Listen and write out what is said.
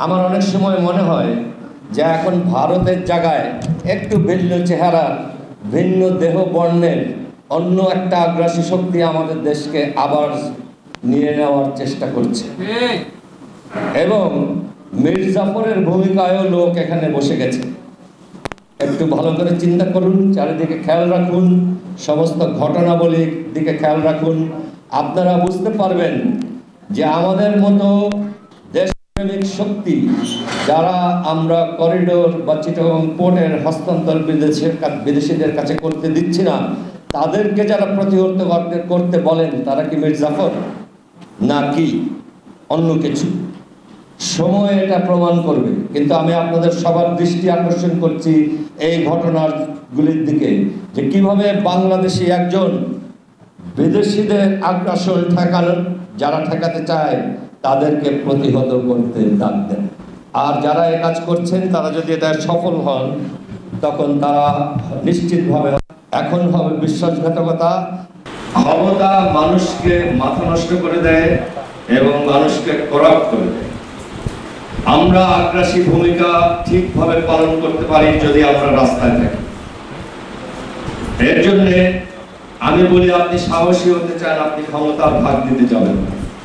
আমার অনেক সময় মনে হয় যে এখন ভারতের জায়গায় একটু ভিন্ন চেহারা, ভিন্ন দেহ বর্ণের অন্য একটা আগ্রাসী শক্তি আমাদের দেশকে আবার নিয়ে নেওয়ার চেষ্টা করছে। এবং মীর জাফরের ভূমিকায়ও লোক এখানে বসে গেছে। একটু ভালো করে চিন্তা করুন, চারিদিকে খেয়াল রাখুন, সমস্ত ঘটনাবলীর দিকে খেয়াল রাখুন। আপনারা বুঝতে পারবেন যে আমাদের মতো দেশপ্রেমিক শক্তি যারা আমরা করিডোর বা চিটাগং পোর্টের হস্তান্তর বিদেশিদের কাছে করতে দিচ্ছি না, তাদেরকে যারা প্রতিহত করতে বলেন, তারা কি মীর জাফর নাকি অন্য কিছু? সময় এটা প্রমাণ করবে। কিন্তু আমি আপনাদের সবার দৃষ্টি আকর্ষণ করছি এই ঘটনাগুলির দিকে, যে কিভাবে বাংলাদেশি একজন বিদেশিদের আগ্রাসন ঠেকানোর, যারা ঠেকাতে চায় তাদেরকে প্রতিহত করতে ডাক দেন। আর যারা এই কাজ করছেন তারা যদি এটা সফল হন, তখন তারা নিশ্চিতভাবে এখন হবে বিশ্বাসঘাতকতা। ক্ষমতা মানুষকে মাথা নষ্ট করে দেয় এবং মানুষকে করাপ্ট করে দেয়। আমরা আগ্রাসী ভূমিকা ঠিকভাবে পালন করতে পারি যদি আমরা রাস্তায় থাকি। এর জন্য আমি বলি, আপনি সাহসী হতে চান, আপনি ক্ষমতার ভাগ দিতে যাবেন না।